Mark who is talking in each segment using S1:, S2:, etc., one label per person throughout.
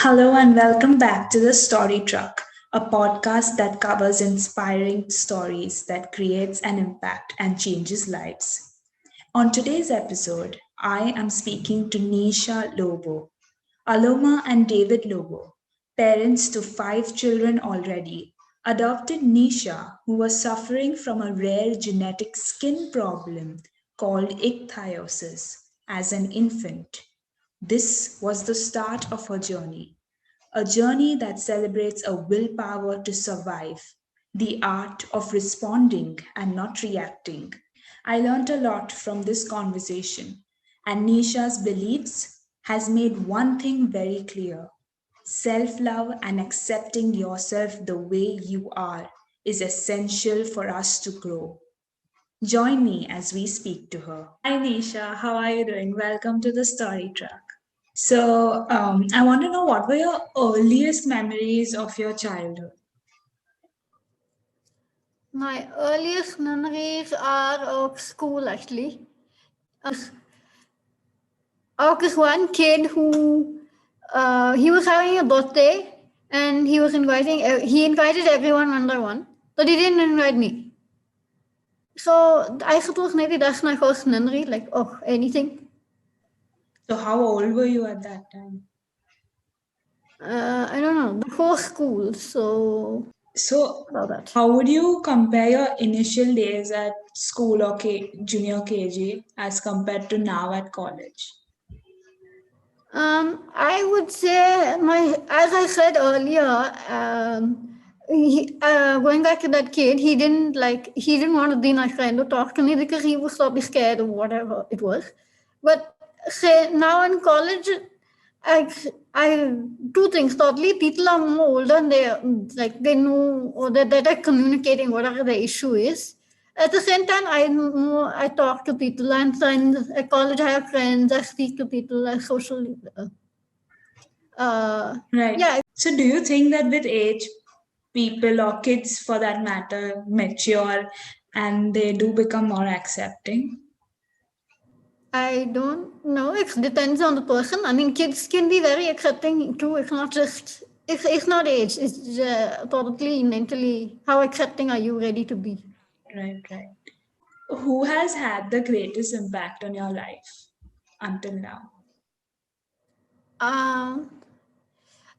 S1: Hello and welcome back to the Story Truck, a podcast that covers inspiring stories that creates an impact and changes lives. On today's episode, I am speaking to Nisha Lobo, Aloma and David Lobo, parents to five children already, adopted Nisha, who was suffering from a rare genetic skin problem called ichthyosis as an infant. This was the start of her journey, a journey that celebrates a willpower to survive, the art of responding and not reacting. I learned a lot from this conversation, and Nisha's beliefs has made one thing very clear. Self love and accepting yourself the way you are is essential for us to grow. Join me as we speak to her. Hi Nisha, how are you doing? Welcome to the Story Track. I want to know what were your earliest memories of your childhood?
S2: My earliest memories are of school actually. Of this one kid who he was having a birthday and he invited everyone one by one, but he didn't invite me. So I suppose maybe that's my first memory, like of anything.
S1: So, how old were you at that time?
S2: I don't know, before school.
S1: So,
S2: About that.
S1: how would you compare your initial days at school or junior KG as compared to now at college?
S2: I would say as I said earlier, going back to that kid, he didn't want to be my friend or talk to me because he was probably scared or whatever it was. But say now in college, I, I two things. Thirdly, people are more older and they know or they're better at communicating whatever the issue is. At the same time, I talk to people. I'm friends at college. I have friends. I speak to people. I social.
S1: Right.
S2: Yeah,
S1: So, do you think that with age, people or kids for that matter mature and they do become more accepting?
S2: I don't know. It depends on the person. I mean, kids can be very accepting too. It's not just. It's not age. It's probably mentally. How accepting are you ready to be?
S1: Right, right. Who has had the greatest impact on your life until now?
S2: Um,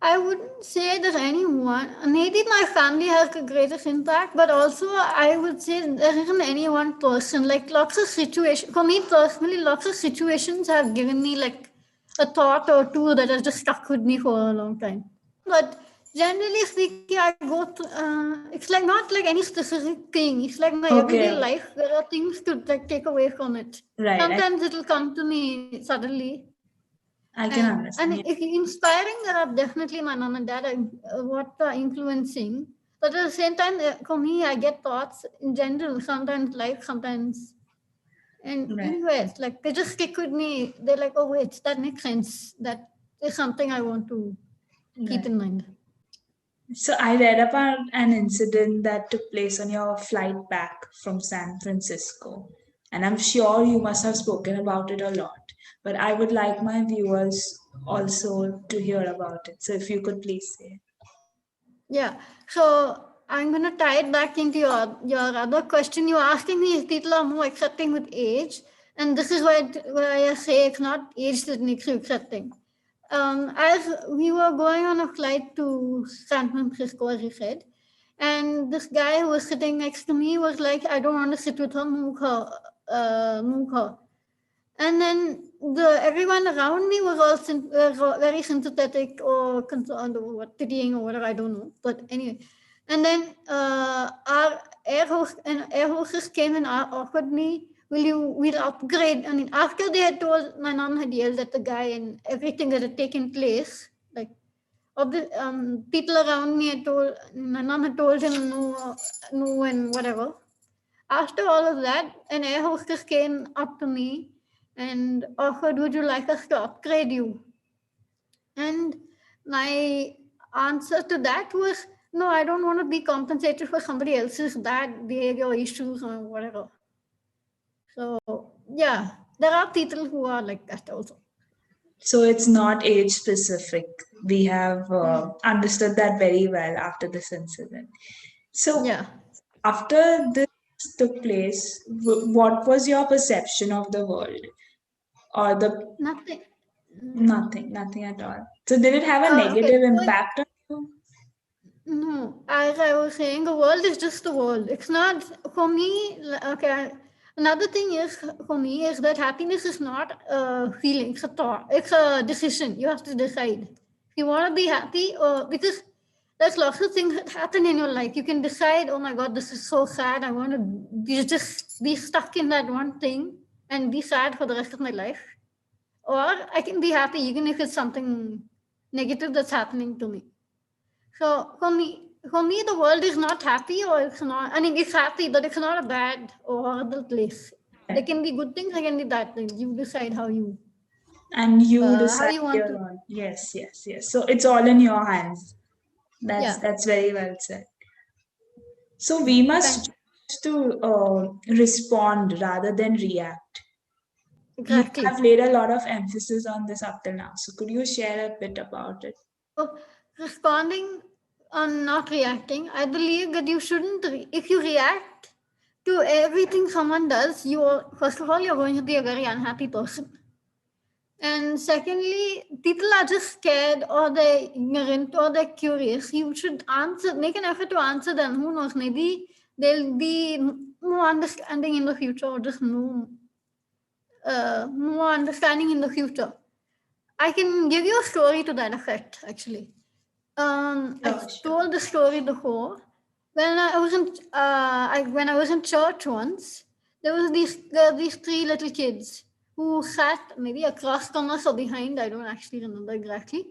S2: I wouldn't say that anyone. Maybe my family has the greatest impact, but also I would say there isn't any one person. Like lots of situations. For me personally, lots of situations have given me like a thought or two that has just stuck with me for a long time. But generally speaking, I go to. It's like not like any specific thing. It's like my everyday
S1: Okay,
S2: life. There are things to like take away from it.
S1: right.
S2: Sometimes it'll come to me suddenly,
S1: I can
S2: and
S1: understand.
S2: if inspiring, there are definitely my mom and dad what are influencing. But at the same time, for me, I get thoughts in general. Sometimes life, sometimes and
S1: Right,
S2: anywhere. Like they just stick with me. They're like, oh wait, that makes sense. That is something I want to keep
S1: right.
S2: in mind.
S1: So I read about an incident that took place on your flight back from San Francisco. And I'm sure you must have spoken about it a lot. But I would like my viewers also to hear about it. So if you could please say.
S2: Yeah. So I'm gonna tie it back into your other question. You're asking me if people are more accepting with age, and this is why I say it's not age that makes you accepting. As we were going on a flight to San Francisco, as you said, and this guy who was sitting next to me was like, "I don't want to sit with her, move her." And then the everyone around me was all very sympathetic or concerned or what, pitying or whatever, I don't know. But anyway, and then our air hostess came and offered me, we'll upgrade. I mean, after they had told, my mom had yelled at the guy and everything that had taken place, like of the people around me had told, my mom had told him no, no, and whatever. After all of that, an air hostess came up to me and offered, would you like us to upgrade you? And my answer to that was, no, I don't want to be compensated for somebody else's bad behavior issues or whatever. So, yeah, there are people who are like that also.
S1: So it's not age specific. We have understood that very well after this incident. So
S2: Yeah,
S1: after this took place, what was your perception of the world? Or the
S2: nothing.
S1: nothing at all. So did it have a
S2: Okay,
S1: negative
S2: so
S1: impact on you?
S2: no, as I was saying, the world is just the world. It's not for me. Okay, another thing is for me is that happiness is not a feeling; it's a thought. It's a decision. You have to decide if you want to be happy, or because there's lots of things that happen in your life. You can decide, oh my god, this is so sad. I want to just be stuck in that one thing and be sad for the rest of my life, or I can be happy even if it's something negative that's happening to me. So for me, the world is not happy, or it's not. I mean, it's happy, but it's not a bad or horrible place. There
S1: Right.
S2: can be good things, there can be bad things. You decide
S1: And you
S2: how
S1: decide
S2: you want
S1: your
S2: to.
S1: own. Yes, yes, yes. So it's all in your hands. That's
S2: Yeah,
S1: that's very well said. So we must
S2: thank you.
S1: choose to respond rather than react. You
S2: Exactly.
S1: have laid a lot of emphasis on this up till now. So could you share a bit about it?
S2: So responding and not reacting, I believe that you shouldn't. If you react to everything someone does, first of all you're going to be a very unhappy person. And secondly, people are just scared or they're ignorant or they're curious. You should make an effort to answer them. Who knows? Maybe they'll be more understanding in the future or just more understanding in the future. I can give you a story to that effect, actually. I
S1: Sure, sure.
S2: told the story before. When I was in church once, there were these three little kids who sat maybe across from us or behind. I don't actually remember exactly,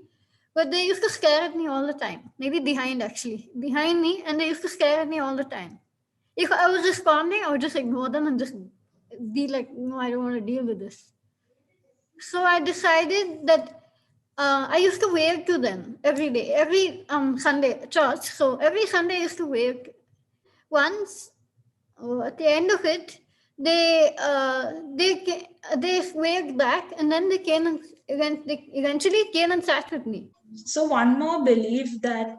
S2: but they used to stare at me all the time. Maybe behind, actually, behind me, and they used to stare at me all the time. If I was responding, I would just ignore them and just be like, "No, I don't want to deal with this." So I decided that I used to wave to them every day, every Sunday at church. So every Sunday I used to wave. Once at the end of it, they waved back, and then they eventually came and sat with me.
S1: So one more belief that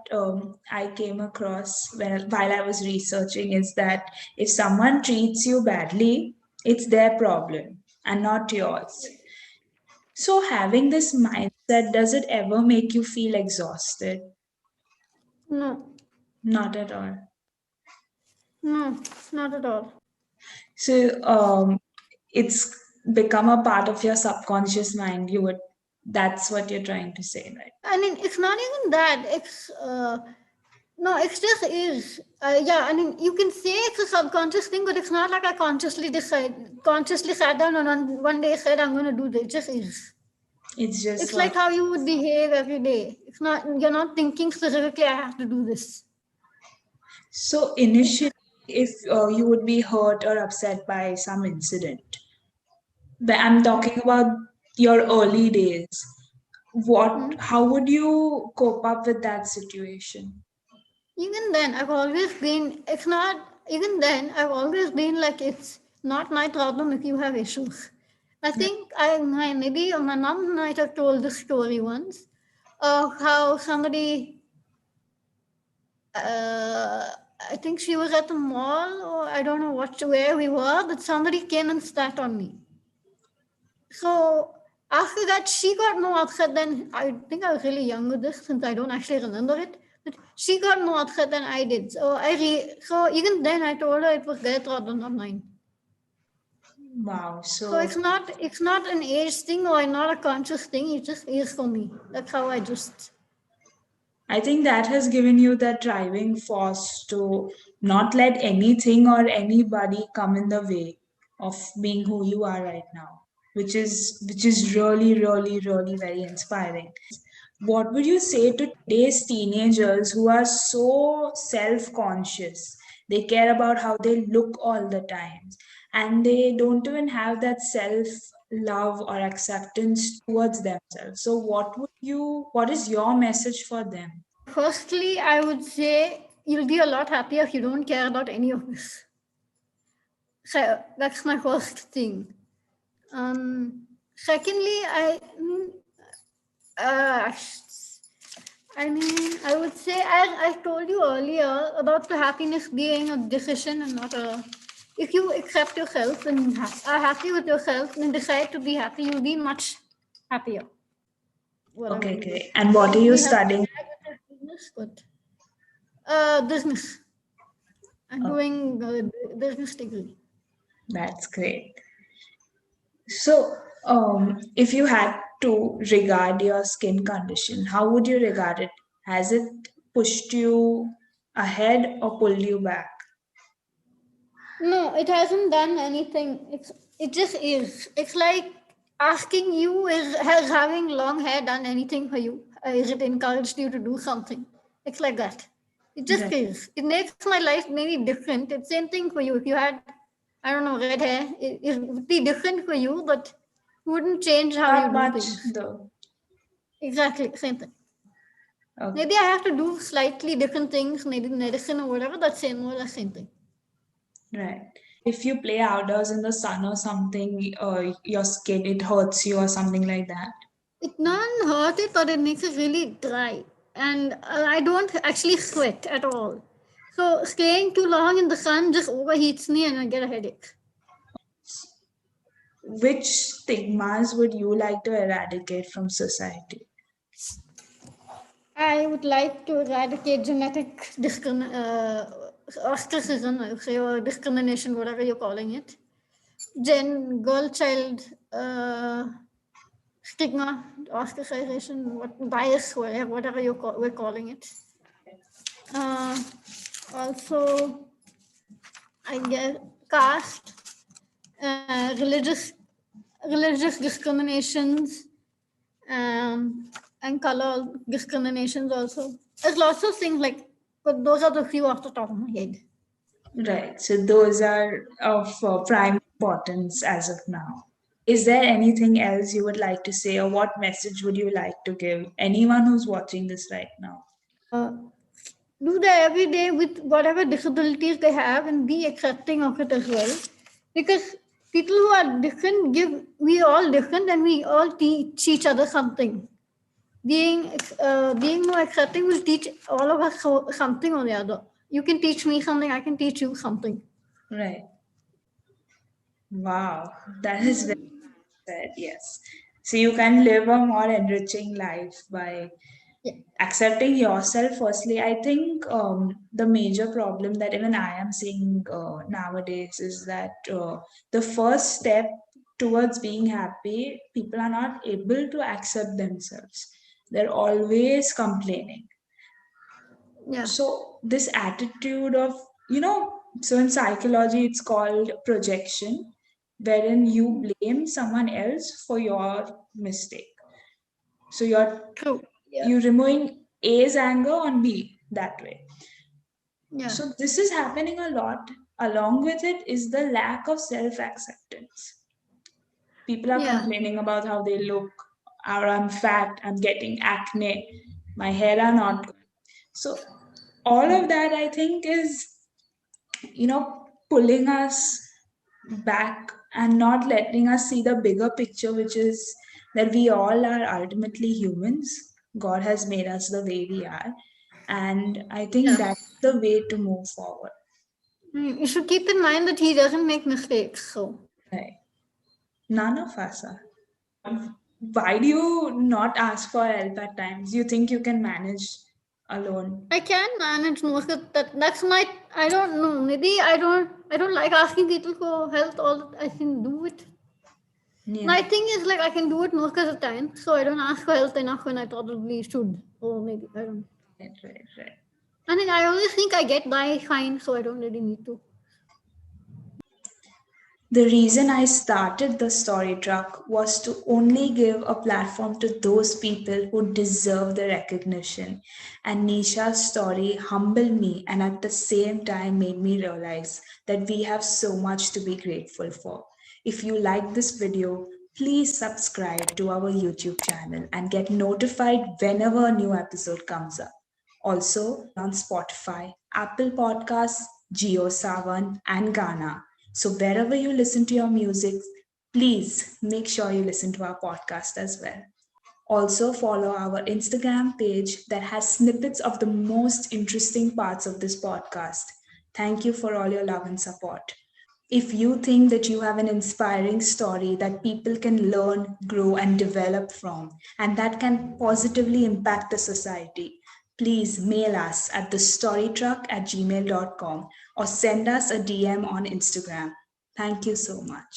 S1: I came across while I was researching is that if someone treats you badly, it's their problem and not yours. So having this mindset, does it ever make you feel exhausted?
S2: No,
S1: Not at all.
S2: no, not at all.
S1: So it's become a part of your subconscious mind. That's what you're trying to say, right?
S2: I mean, it's not even that. No, it just is. Yeah, I mean, you can say it's a subconscious thing, but it's not like I consciously sat down and one day said, I'm going to do this. It just is.
S1: It's just
S2: It's
S1: what.
S2: like how you would behave every day. It's not, you're not thinking specifically, I have to do this.
S1: So initially, if you would be hurt or upset by some incident, but I'm talking about your early days.
S2: Hmm?
S1: How would you cope up with that situation?
S2: Even then, I've always been like, it's not my problem if you have issues. I think maybe my mom might have told this story once of how somebody, uh, I think she was at the mall or I don't know where we were, but somebody came and sat on me. So after that, she got more upset than I think I was really young with this since I don't actually remember it. But she got more upset than I did. So even then I told her it was their problem, not mine.
S1: Wow.
S2: So
S1: So
S2: it's not an age thing or not a conscious thing. It just is for me. That's how I just.
S1: I think that has given you that driving force to not let anything or anybody come in the way of being who you are right now, which is really, really, really very inspiring. What would you say to today's teenagers who are so self-conscious? They care about how they look all the time, and they don't even have that self-love or acceptance towards themselves. So what is your message for them?
S2: Firstly, I would say you'll be a lot happier if you don't care about any of this. So that's my first thing. Secondly, Uh, I mean, I would say, as I told you earlier, about the happiness being a decision and not a. If you accept yourself and are happy with yourself and decide to be happy, you'll be much happier. Whatever
S1: Okay,
S2: you do.
S1: great. And what are you
S2: We have
S1: studying?
S2: business, but business. I'm
S1: Oh,
S2: doing business degree.
S1: that's great. So, if you had to regard your skin condition, how would you regard it? Has it pushed you ahead or pulled you back?
S2: No, it hasn't done anything. It just is. It's like asking you, is has having long hair done anything for you? Is it encouraged you to do something? It's like that. It just
S1: Right.
S2: is. It makes my life maybe different. It's same thing for you. If you had, I don't know, red hair, it would be different for you, but it wouldn't change how you
S1: Not
S2: do
S1: much,
S2: things.
S1: though.
S2: Exactly, same thing.
S1: Okay.
S2: Maybe I have to do slightly different things, maybe medicine or whatever. That's same or the same thing.
S1: Right. If you play outdoors in the sun or something, your skin, it hurts you or something like that.
S2: It doesn't hurt it, but it makes it really dry. And I don't actually sweat at all. So staying too long in the sun just overheats me and I get a headache.
S1: Which stigmas would you like to eradicate from society?
S2: I would like to eradicate genetic ostracism, I would say, or discrimination, whatever you're calling it. Girl child stigma, ostracization, bias, whatever we're calling it. Uh, Also, I guess caste, religious discriminations, and color discriminations also. There's lots of things like, but those are the few off the top of my head.
S1: Right. So those are of prime importance as of now. Is there anything else you would like to say, or what message would you like to give anyone who's watching this right now?
S2: Uh, do that every day with whatever disabilities they have and be accepting of it as well. Because people who are different we all different and we all teach each other something. Being more accepting will teach all of us something or the other. You can teach me something, I can teach you something.
S1: Right. Wow. That is very said. Yes. So you can live a more enriching life by
S2: Yeah.
S1: accepting yourself. Firstly, I think the major problem that even I am seeing nowadays is that the first step towards being happy, people are not able to accept themselves. They're always complaining.
S2: Yeah.
S1: So this attitude of, so in psychology it's called projection, wherein you blame someone else for your mistake. So
S2: True. Yeah.
S1: you're removing A's anger on B that way.
S2: Yeah.
S1: So this is happening a lot. Along with it is the lack of self acceptance. People are
S2: Yeah.
S1: complaining about how they look, or I'm fat, I'm getting acne, my hair are not good. So all of that I think is, pulling us back and not letting us see the bigger picture, which is that we all are ultimately humans. God has made us the way we are. And I think
S2: Yeah.
S1: that's the way to move forward.
S2: You should keep in mind that he doesn't make mistakes. So
S1: Right. None of us are. Why do you not ask for help at times? You think you can manage alone?
S2: I can manage most of that. That's my. I don't know. Maybe I don't. I don't like asking people for help. I can do it.
S1: Yeah.
S2: My thing is like I can do it most of the time, so I don't ask for help enough when I probably should. Or maybe I don't.
S1: Right, right, right.
S2: I mean, I always think I get by fine, so I don't really need to.
S1: The reason I started the story truck was to only give a platform to those people who deserve the recognition. And Nisha's story humbled me and at the same time made me realize that we have so much to be grateful for. If you like this video, please subscribe to our YouTube channel and get notified whenever a new episode comes up. Also on Spotify, Apple Podcasts, JioSaavn, and Ghana. So wherever you listen to your music, please make sure you listen to our podcast as well. Also, follow our Instagram page that has snippets of the most interesting parts of this podcast. Thank you for all your love and support. If you think that you have an inspiring story that people can learn, grow, and develop from, and that can positively impact the society, please mail us at thestorytruck@gmail.com or send us a DM on Instagram. Thank you so much.